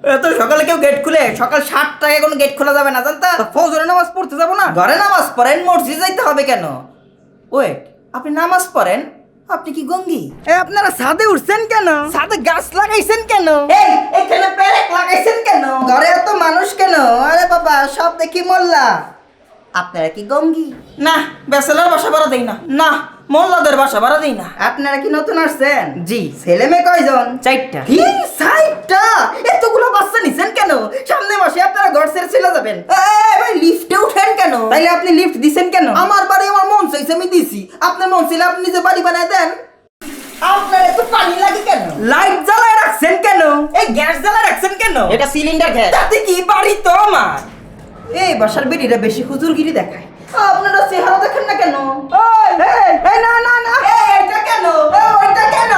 এত সকালে কেউ গেট খুলে? সকাল 7টায় কোনো গেট খোলা যাবে না জানতা? ফজরের নামাজ পড়তে যাবো না? ঘরে নামাজ পড়েন, মসজিদে যাইতে হবে কেন? ওয়েট, আপনি নামাজ পড়েন, আপনি কি গঙ্গি? আপনারা ছাদে উঠছেন কেন? সাথে গাছ লাগাইছেন কেন? এই এখানে পেরেক লাগাইছেন কেন? ঘরে এত মানুষ কেন? আরে বাবা, সব দেখি মোল্লা। আপনারা কি গঙ্গি? না, ব্যাচেলর বাসা ভাড়া দেই না। না, মোল্লাদের বাসা ভাড়া দেই না। আপনারা কি নতুন আসছেন? জি। ছেলে মেয়ে কয়জন? 4টা। কি 4টা? এতগুলো বাচ্চা নিছেন কেন? সামনে মাসে আপনারা ঘর ছেড়ে চলে যাবেন। ভাই, লিফটে উঠেন কেন? তাইলে আপনি লিফট দিছেন কেন? আমার বাড়ি আমার মন চাইছে আমি দিছি। আপনার মন চাইলে আপনি নিজে বাড়ি বানায় দেন। আপনার এত পানি লাগে কেন? লাইট জ্বালায় রাখছেন কেন? এই গ্যাস জ্বালায় রাখছেন কেন? এটা সিলিন্ডার গ্যাস। তাতে কি, বাড়ি তো আমার। এই বাসার বেটিরা বেশি হুজুরগিরি দেখায়। আপনারা চেহারা দেখেন না কেন? না না না, এটা কেন? ওইটা কেন?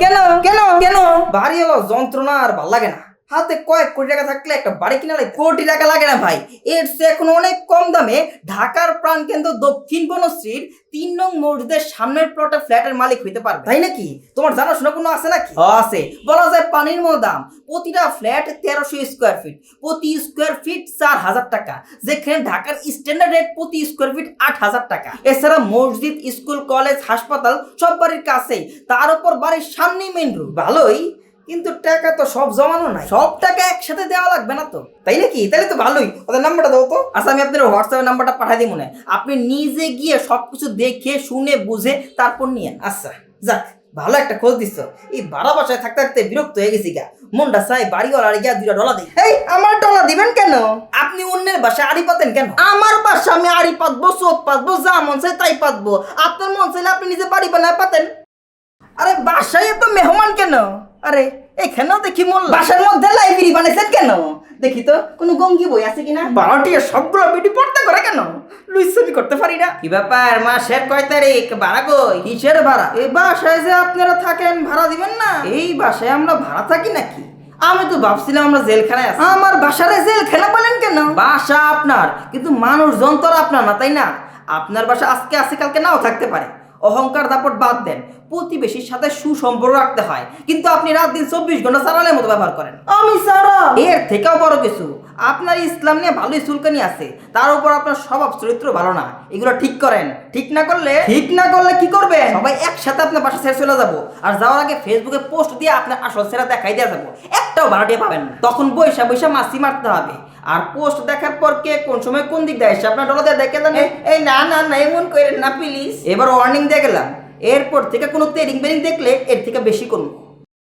কেন কেন কেন? বাড়ি হলো যন্ত্রণা, আর ভাল লাগে না। হাতে কয়েক কোটি টাকা থাকলে একটা বাড়ি কিনা লাগে। কোটি টাকা লাগে না ভাই, এর চেয়ে এখন অনেক কম দামে ঢাকার প্রাণকেন্দ্র দক্ষিণ বনশ্রীর 3 নং মসজিদের সামনের প্লটে ফ্ল্যাটের মালিক হইতে পারবে। তাই নাকি? তোমার জানাশোনা কোনো আছে নাকি? আছে, বলা যায় পানির মতো দাম। প্রতিটা ফ্ল্যাট 1300 স্কোয়ার ফিট, প্রতি স্কোয়ার ফিট 4000 টাকা, যেখানে ঢাকার স্ট্যান্ডার্ড রেট প্রতি স্কোয়ার ফিট 8000 টাকা। এছাড়া মসজিদ, স্কুল, কলেজ, হাসপাতাল সব বাড়ির কাছেই, তার উপর বাড়ির সামনেই মেইন রোড। ভালোই, কিন্তু টাকা তো সব জমানো নাই, সব টাকা একসাথে দেওয়া লাগবে না তো, তাই নাকি? তাহলে তো ভালোই, ওদের নাম্বারটা দাও তো। আচ্ছা, আমি আপনার হোয়াটসঅ্যাপে নাম্বারটা পাঠাই দিই মনে, আপনি নিজে গিয়ে সবকিছু দেখে শুনে বুঝে তারপর নিয়েন। আচ্ছা, যাক, ভালো একটা খোঁজ দিচ্ছ। এই ভাড়া বাসায় থাকতে থাকতে বিরক্ত হয়ে গেছি গা। মনটা চাই বাড়িওয়ালার গিয়া 2টা ডলা দিই। এই, আমার ডলা দিবেন কেন? আপনি অন্যের বাসায় আড়ি পাতেন কেন? আমার বাসা আমি আড়ি পাতবো, চোখ পাতবো, যা মন চাই তাই পাতবো। আপনার মন চাইলে আপনি নিজে বাড়ি বানায় পাতেন। আরে বাসায় তো মেহমান কেন? আরে এখানেও দেখি মোল্লা। বাসার মধ্যে লাইব্রেরি বানাইছেন কেন? দেখি তো কোনো গঙ্গি বই আছে কিনা। 12টিয়া সবগুলো বেটি পড়তে করে কেন? লুইসমি করতে পারি না। কি ব্যাপার, মাসের কয় তারিখ? ভাড়া কই? কিসের ভাড়া? এই বাসায় যে আপনারা থাকেন ভাড়া দিবেন না? এই বাসায় আমরা ভাড়া থাকি নাকি? আমি তো ভাবছিলাম আমরা জেলখানায় আছি। আমার বাসারে জেলখানা বলেন কেন? বাসা আপনার, কিন্তু মানুষজন তো আপনার না, তাই না? আপনার বাসা আজকে আছে, কালকে নাও থাকতে পারে। অহংকার দাপট বাদ দেন, প্রতিবেশীর সাথে সুসম্পর্ক রাখতে হয়, কিন্তু আপনি রাত দিন 24 ঘন্টা সারালের মতো ব্যবহার করেন। আমি সারা এর থেকেও বড় কিছু, আপনার ইসলাম নিয়ে ভালোই চুলকানি আছে, তার উপর আপনার স্বভাব চরিত্র ভালো না। এগুলো ঠিক করেন। ঠিক না করলে কি করবে? সবাই একসাথে আপনার বাসা ছেড়ে চলে যাবো, আর যাওয়ার আগে ফেসবুকে পোস্ট দিয়ে আপনার আসল ছেড়া দেখাই দিয়ে যাবো। একটাও ভাড়াটিয়া পাবেন না। তখন বৈশা বৈশা মাছি মারতে হবে, আর পোস্ট দেখার পর কে কোন সময় কোন দিক দিয়ে আপনার ডলা দিয়ে দেখে দেন। এই না না না, এমন করেন না প্লিজ। এবার ওয়ার্নিং দিয়ে গেলাম, এরপর থেকে কোনো তেরিং বেরিং দেখলে এর থেকে বেশি করুন।